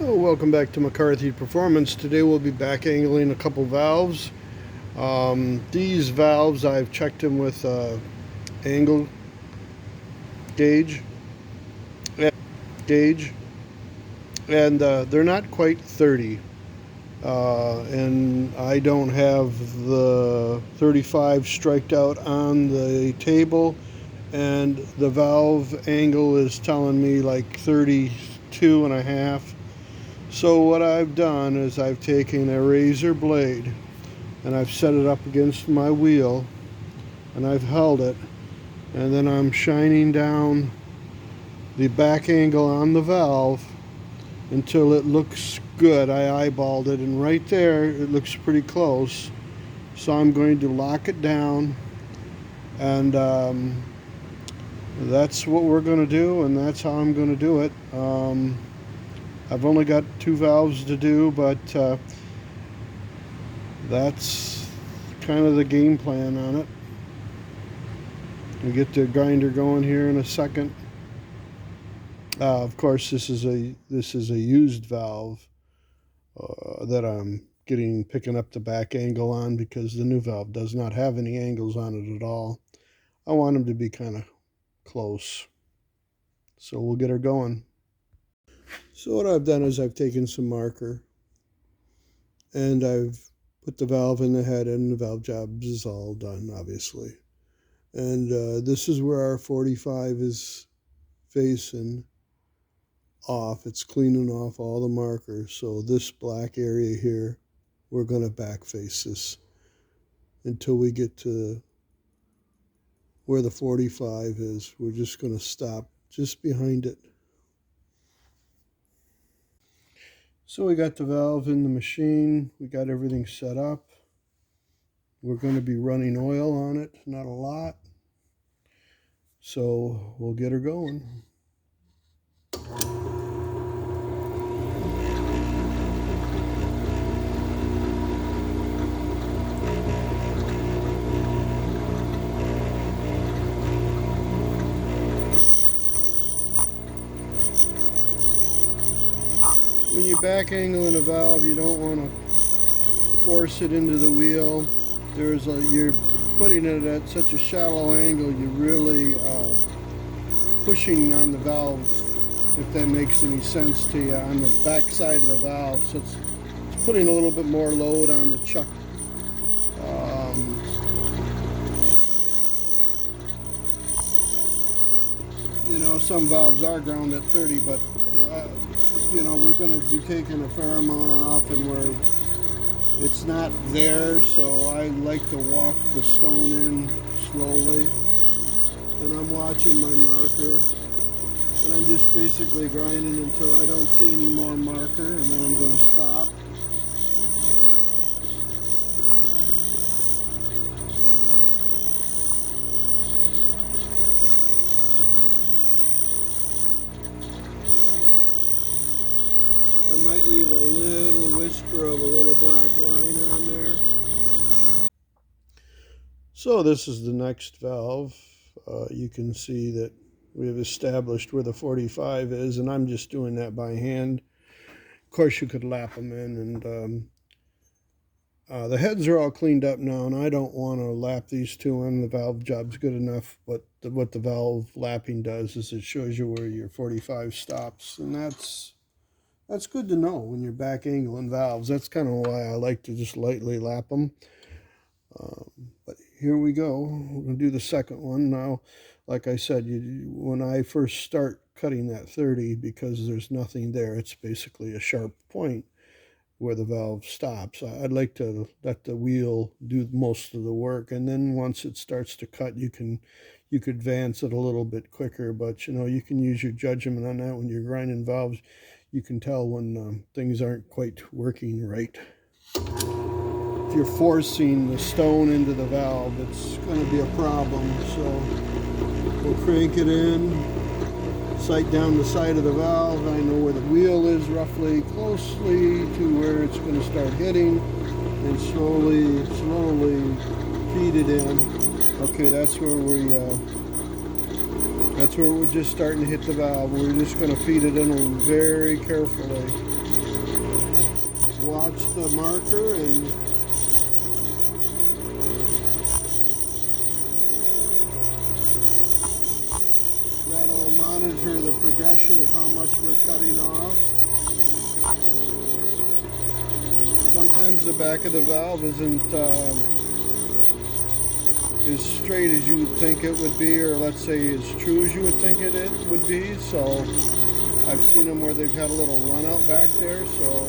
Oh, welcome back to McCarthy Performance. Today we'll be back angling a couple valves. These valves I've checked them with angle gauge, gauge, and they're not quite 30. And I don't have the 35 striked out on the table, and the valve angle is telling me like 32 and a half. So what I've done is I've taken a razor blade and I've set it up against my wheel and I've held it, and then I'm shining down the back angle on the valve until it looks good. I eyeballed it, and right there it looks pretty close. So I'm going to lock it down, and that's what we're going to do, and that's how I'm going to do it. I've only got two valves to do, but that's kind of the game plan on it. We'll get the grinder going here in a second. Of course, this is a used valve that I'm picking up the back angle on, because the new valve does not have any angles on it at all. I want them to be kind of close. So we'll get her going. So what I've done is I've taken some marker and I've put the valve in the head, and the valve job is all done, obviously. And this is where our 45 is facing off. It's cleaning off all the markers. So this black area here, we're going to back face this until we get to where the 45 is. We're just going to stop just behind it. So we got the valve in the machine. We got everything set up. We're going to be running oil on it, not a lot. So we'll get her going. When you back angling a valve, you don't want to force it into the wheel. You're putting it at such a shallow angle, you're really pushing on the valve, if that makes any sense to you, on the back side of the valve. So it's putting a little bit more load on the chuck. Some valves are ground at 30, but we're going to be taking a fair amount off, and it's not there, so I like to walk the stone in slowly. And I'm watching my marker, and I'm just basically grinding until I don't see any more marker, and then I'm going to stop. I might leave a little whisper of a little black line on there. So this is the next valve. You can see that we have established where the 45 is, and I'm just doing that by hand. Of course, you could lap them in, and the heads are all cleaned up now, and I don't want to lap these two in. The valve job's good enough, but what the valve lapping does is it shows you where your 45 stops, and that's good to know when you're back angling valves. That's kind of why I like to just lightly lap them. But here we go. We're going to do the second one. Now, like I said, when I first start cutting that 30, because there's nothing there, it's basically a sharp point where the valve stops. I'd like to let the wheel do most of the work, and then once it starts to cut, you could advance it a little bit quicker. But you can use your judgment on that. When you're grinding valves, you can tell when things aren't quite working right. If you're forcing the stone into the valve, it's going to be a problem. So we'll crank it in, sight down the side of the valve. I know where the wheel is roughly, closely to where it's going to start hitting, and slowly feed it in. Okay, that's where we're just starting to hit the valve. We're just going to feed it in very carefully. watch the marker, and that'll monitor the progression of how much we're cutting off. Sometimes the back of the valve isn't as straight as you would think it would be, or let's say as true as you would think it would be. So I've seen them where they've had a little run out back there, so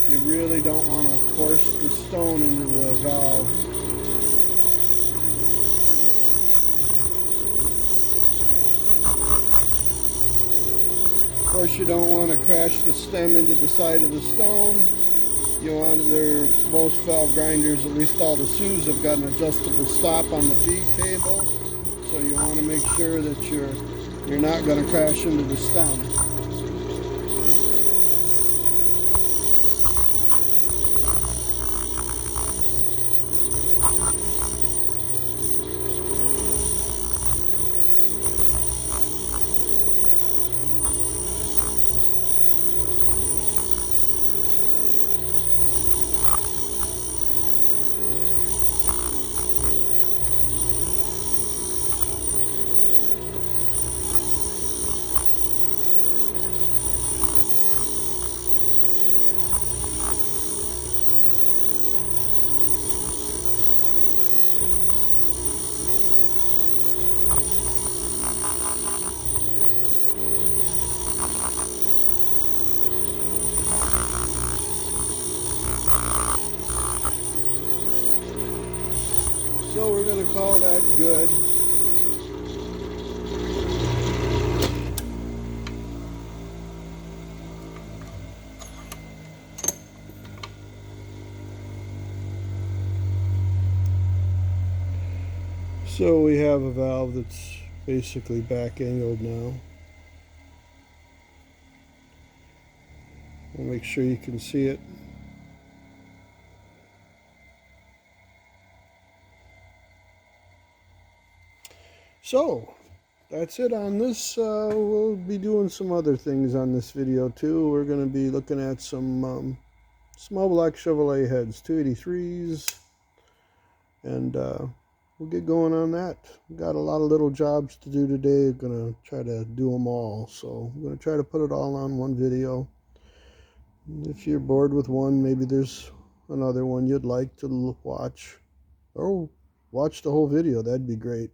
you really don't want to force the stone into the valve. Of course, you don't want to crash the stem into the side of the stone. You want most valve grinders, at least all the Sues, have got an adjustable stop on the feed table, so you want to make sure that you're not going to crash into the stem. So we're going to call that good. So we have a valve that's basically back angled now. We'll make sure you can see it. So that's it on this. We'll be doing some other things on this video too. We're going to be looking at some small block Chevrolet heads, 283s, and we'll get going on that. We've got a lot of little jobs to do today. I'm going to try to do them all, so I'm going to try to put it all on one video. If you're bored with one, maybe there's another one you'd like to watch, or watch the whole video. That'd be great.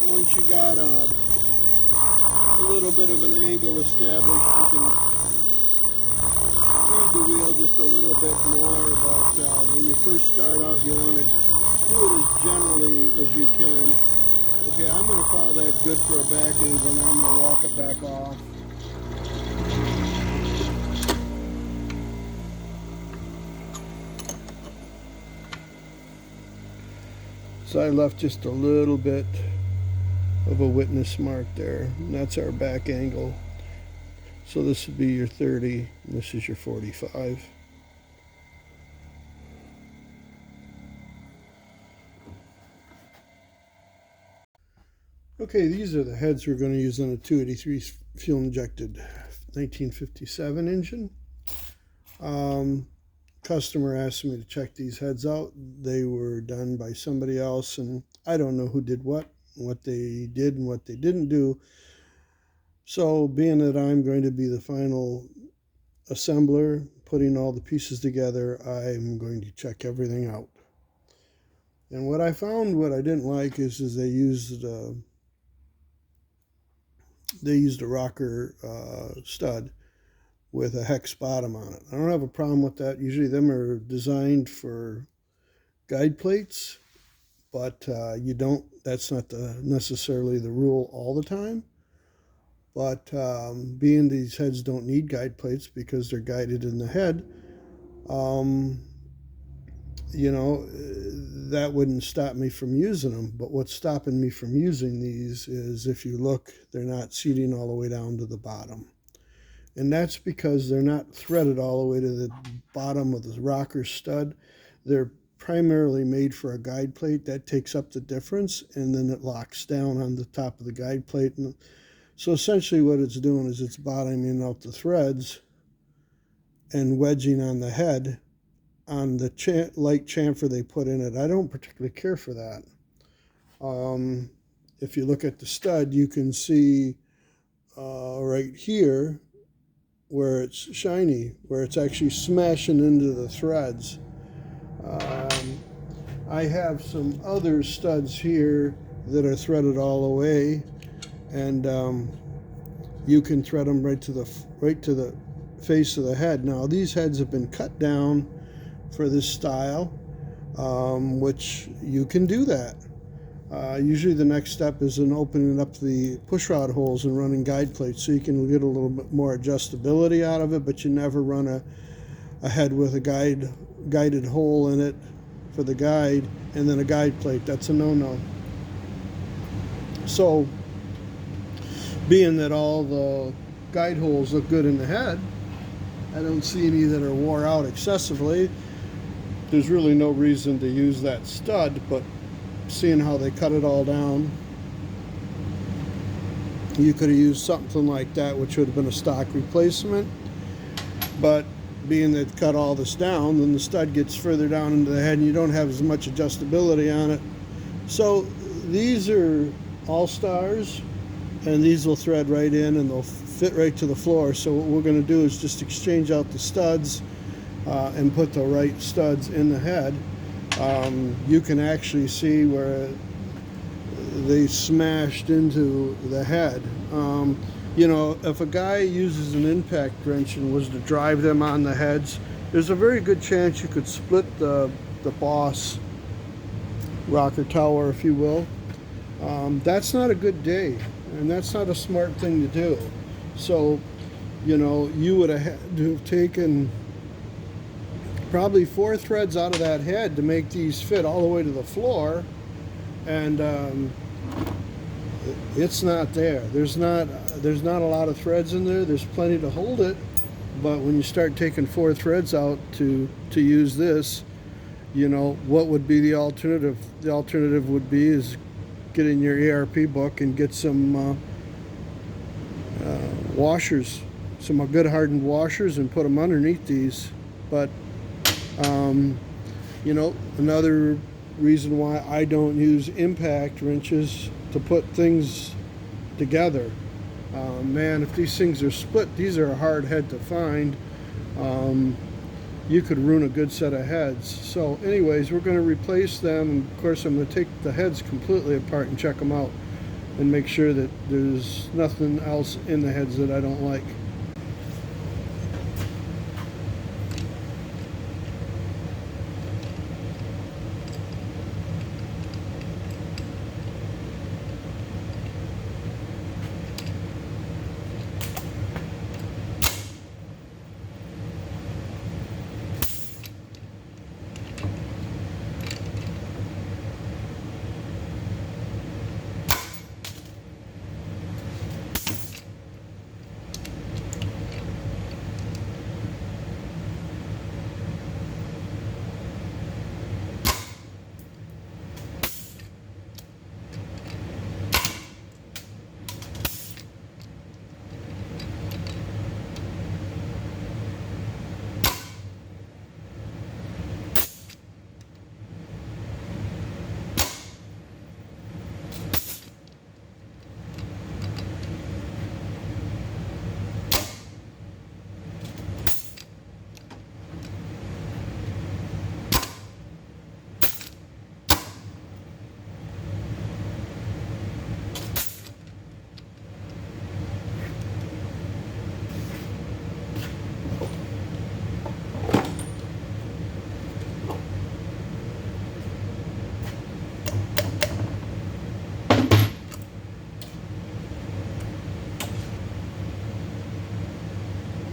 Once you got a little bit of an angle established, you can feed the wheel just a little bit more, but when you first start out, you want to do it as gently as you can. Okay, I'm going to call that good for a back angle, and I'm going to walk it back off. So I left just a little bit of a witness mark there, and that's our back angle. So this would be your 30, and this is your 45. Okay, these are the heads we're going to use on a 283 fuel injected 1957 engine. Customer asked me to check these heads out. They were done by somebody else, and I don't know who did what they did and what they didn't do. So being that I'm going to be the final assembler, putting all the pieces together, I'm going to check everything out. And what I found, what I didn't like, is they used a rocker stud with a hex bottom on it. I don't have a problem with that. Usually them are designed for guide plates, but that's not necessarily the rule all the time. But being these heads don't need guide plates because they're guided in the head, that wouldn't stop me from using them. But what's stopping me from using these is, if you look, they're not seating all the way down to the bottom. And that's because they're not threaded all the way to the bottom of the rocker stud. They're primarily made for a guide plate. That takes up the difference, and then it locks down on the top of the guide plate. And so essentially what it's doing is it's bottoming out the threads and wedging on the head on the light chamfer they put in it. I don't particularly care for that. If you look at the stud, you can see right here where it's shiny, where it's actually smashing into the threads. I have some other studs here that are threaded all the way, and you can thread them right to the face of the head. Now these heads have been cut down for this style, which you can do that. Usually the next step is in opening up the pushrod holes and running guide plates, so you can get a little bit more adjustability out of it, but you never run a head with a guided hole in it for the guide and then a guide plate. That's a no-no. So being that all the guide holes look good in the head, I don't see any that are wore out excessively. There's really no reason to use that stud, but seeing how they cut it all down, you could have used something like that, which would have been a stock replacement. But being that cut all this down, then the stud gets further down into the head and you don't have as much adjustability on it. So these are all-stars, and these will thread right in and they'll fit right to the floor. So what we're going to do is just exchange out the studs and put the right studs in the head. You can actually see where they smashed into the head. You know, if a guy uses an impact wrench and was to drive them on the heads, there's a very good chance you could split the boss rocker tower, if you will. That's not a good day, and that's not a smart thing to do. So, you know, you would have had to have taken probably 4 threads out of that head to make these fit all the way to the floor, and it's not there. There's not a lot of threads in there. There's plenty to hold it, but when you start taking 4 threads out to use this, you know, what would be the alternative? The alternative would be is get in your ERP book and get some washers, some good hardened washers, and put them underneath these. But you know, another reason why I don't use impact wrenches to put things together. Man, if these things are split, these are a hard head to find. You could ruin a good set of heads. So anyways, we're going to replace them, and of course I'm going to take the heads completely apart and check them out and make sure that there's nothing else in the heads that I don't like.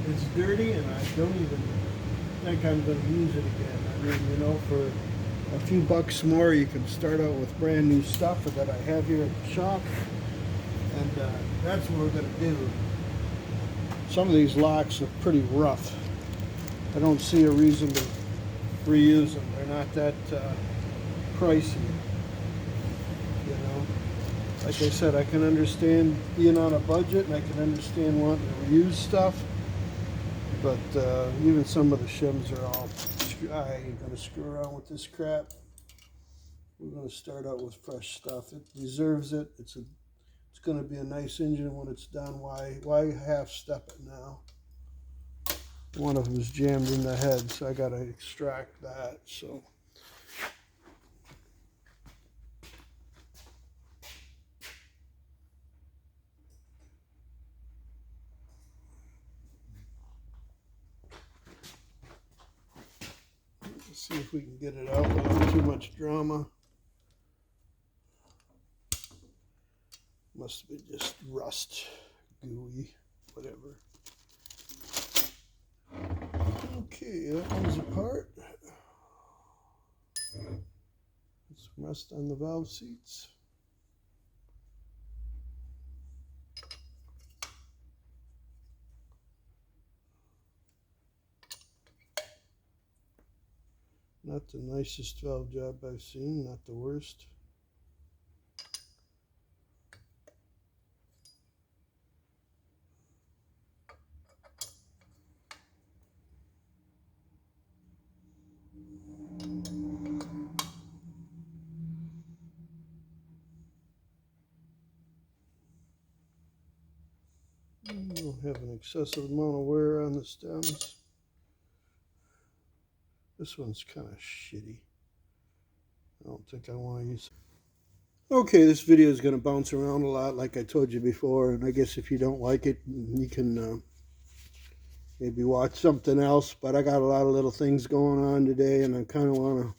It's dirty, and I don't even think I'm going to use it again. I mean, you know, for a few bucks more, you can start out with brand new stuff that I have here at the shop, and that's what we're going to do. Some of these locks are pretty rough. I don't see a reason to reuse them. They're not that pricey, you know. Like I said, I can understand being on a budget, and I can understand wanting to reuse stuff, but even some of the shims are all, I ain't gonna screw around with this crap. We're gonna start out with fresh stuff. It deserves it. It's gonna be a nice engine when it's done. Why half step it now? One of them is jammed in the head, so I gotta extract that. So. Let's see if we can get it out without too much drama. Must have been just rust, gooey, whatever. Okay, that one's apart. Some rust on the valve seats. Not the nicest valve job I've seen, not the worst. I don't have an excessive amount of wear on the stems. This one's kind of shitty. I don't think I want to use it. Okay, this video is going to bounce around a lot like I told you before, and I guess if you don't like it, you can maybe watch something else, but I got a lot of little things going on today, and I kind of want to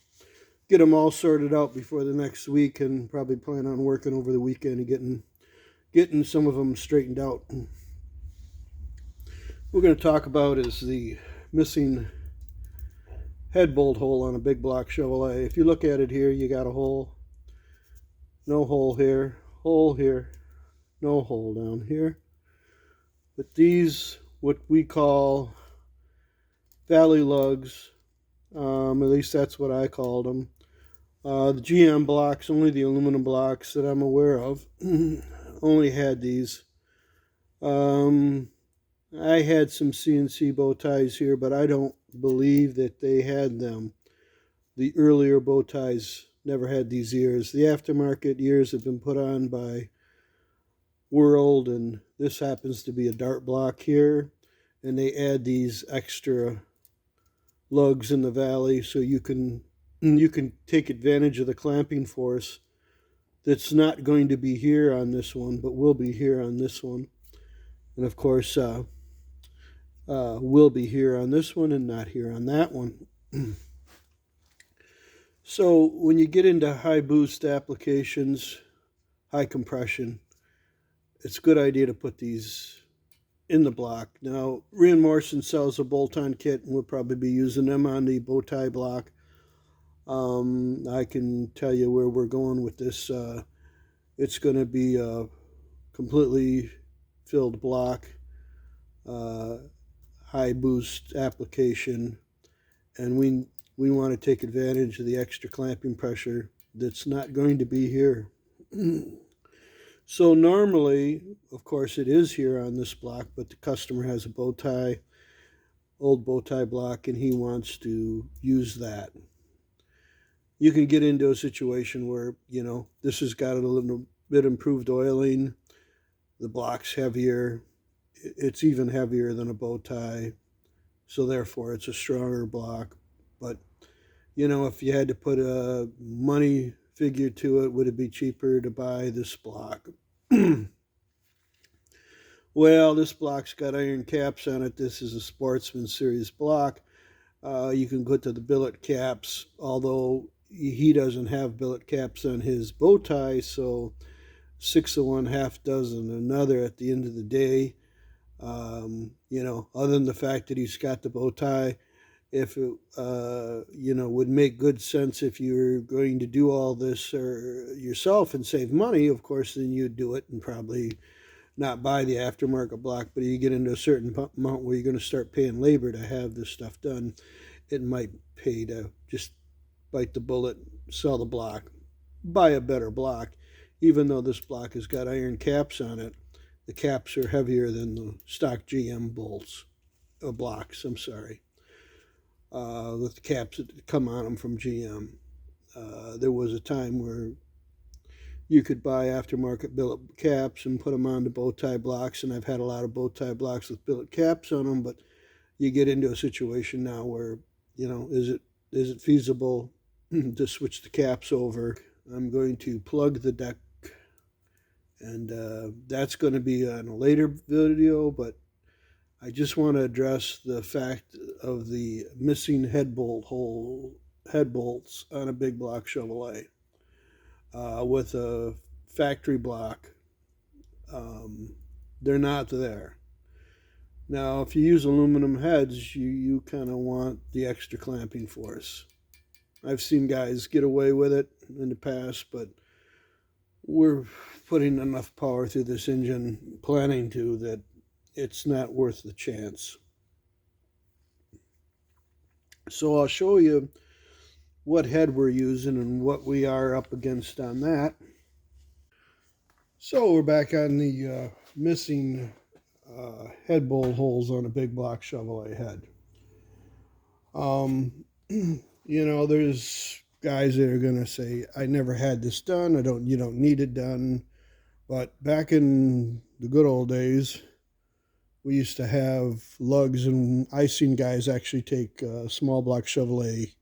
get them all sorted out before the next week, and probably plan on working over the weekend and getting some of them straightened out. What we're going to talk about is the missing head bolt hole on a big block Chevrolet. If you look at it here, you got a hole, no hole here, no hole down here. But these, what we call valley lugs, at least that's what I called them. The GM blocks, only the aluminum blocks that I'm aware of, only had these. I had some CNC bow ties here, but I don't believe that they had them. The earlier bow ties never had these ears. The aftermarket ears have been put on by World, and this happens to be a dart block here, and they add these extra lugs in the valley so you can take advantage of the clamping force that's not going to be here on this one, but will be here on this one, and of course will be here on this one and not here on that one. So when you get into high boost applications, high compression, it's a good idea to put these in the block. Now, Rand Morrison sells a bolt-on kit, and we'll probably be using them on the bow tie block. I can tell you where we're going with this. It's going to be a completely filled block, high boost application, and we want to take advantage of the extra clamping pressure that's not going to be here. So normally, of course, it is here on this block, but the customer has a bow tie, old bow tie block, and he wants to use that. You can get into a situation where, you know, this has got a little bit improved oiling, the block's heavier, it's even heavier than a bow tie, so therefore it's a stronger block. But, you know, if you had to put a money figure to it, would it be cheaper to buy this block? Well, this block's got iron caps on it. This is a Sportsman Series block. You can go to the billet caps, although he doesn't have billet caps on his bow tie, so 6 of one, half dozen another at the end of the day. You know, other than the fact that he's got the bow tie, if it, you know, would make good sense if you're going to do all this yourself and save money, of course, then you'd do it and probably not buy the aftermarket block, but you get into a certain amount where you're going to start paying labor to have this stuff done, it might pay to just bite the bullet, sell the block, buy a better block. Even though this block has got iron caps on it, the caps are heavier than the stock GM bolts, blocks, I'm sorry, with the caps that come on them from GM. There was a time where you could buy aftermarket billet caps and put them on the bow tie blocks, and I've had a lot of bow tie blocks with billet caps on them, but you get into a situation now where, is it feasible to switch the caps over? I'm going to plug the deck, and that's going to be on a later video, but I just want to address the fact of the missing head bolts on a big block Chevrolet with a factory block. They're not there. Now, if you use aluminum heads, you kind of want the extra clamping force. I've seen guys get away with it in the past, but we're putting enough power through this engine, planning to, that it's not worth the chance. So I'll show you what head we're using and what we are up against on that. So we're back on the missing head bolt holes on a big block Chevrolet head. There's guys that are gonna say, "I never had this done. You don't need it done." But back in the good old days, we used to have lugs, and I seen guys actually take small block Chevrolet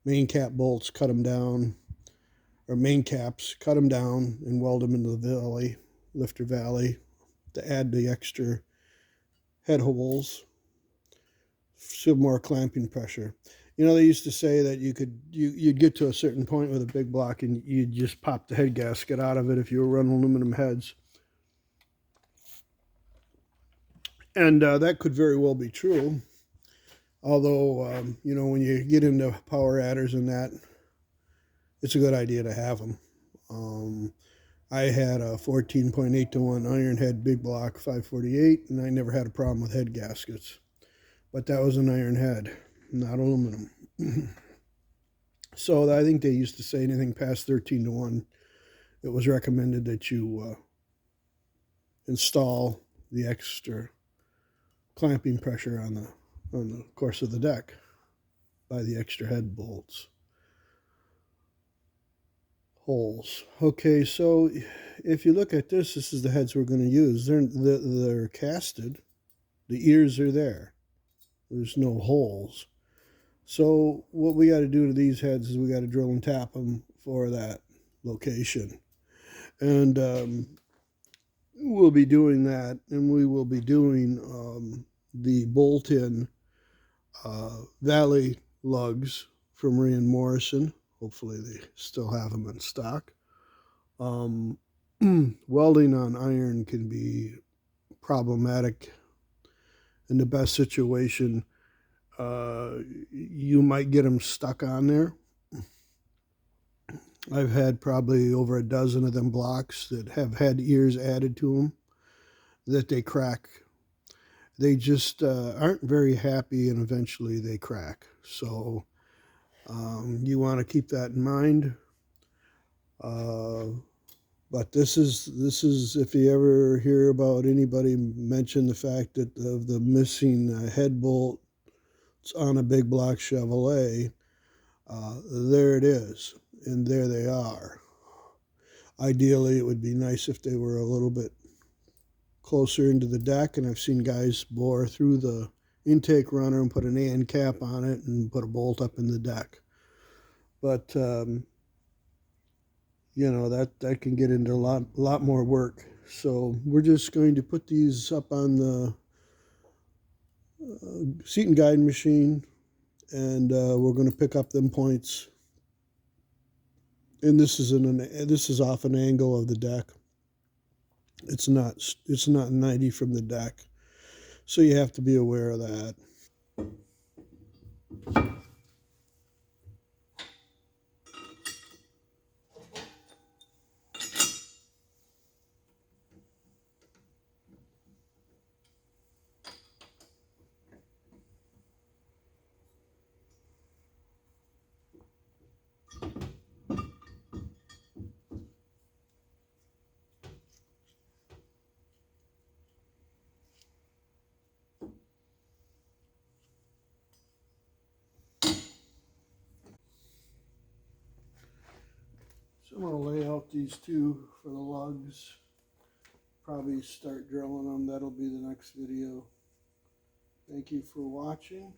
main cap bolts, cut them down, or main caps, cut them down, and weld them into the lifter valley, to add the extra head holes, some more clamping pressure. They used to say that you'd get to a certain point with a big block and you'd just pop the head gasket out of it if you were running aluminum heads. And that could very well be true. Although, when you get into power adders and that, it's a good idea to have them. I had a 14.8-to-1 iron head big block 548, and I never had a problem with head gaskets. But that was an iron head, not aluminum. So I think they used to say anything past 13-to-1, it was recommended that you install the extra clamping pressure on the course of the deck by the extra head bolts. Holes. Okay, so if you look at this is the heads we're going to use. They're casted. The ears are there. There's no holes. So what we got to do to these heads is we got to drill and tap them for that location. And we'll be doing that, and we will be doing the bolt-in Valley lugs from Ray and Morrison. Hopefully they still have them in stock. Welding on iron can be problematic. In the best situation, you might get them stuck on there. I've had probably over a dozen of them blocks that have had ears added to them that they crack. They just aren't very happy, and eventually they crack. So you want to keep that in mind. But this is if you ever hear about anybody mention the fact that of the missing head bolts on a big block Chevrolet, there it is, and there they are. Ideally, it would be nice if they were a little bit closer into the deck, and I've seen guys bore through the intake runner and put an AN cap on it and put a bolt up in the deck. But that can get into a lot more work. So we're just going to put these up on the seat and guide machine, and we're going to pick up them points. And this is off an angle of the deck. It's not 90 from the deck, so you have to be aware of that. I'm going to lay out these two for the lugs. Probably start drilling them. That'll be the next video. Thank you for watching.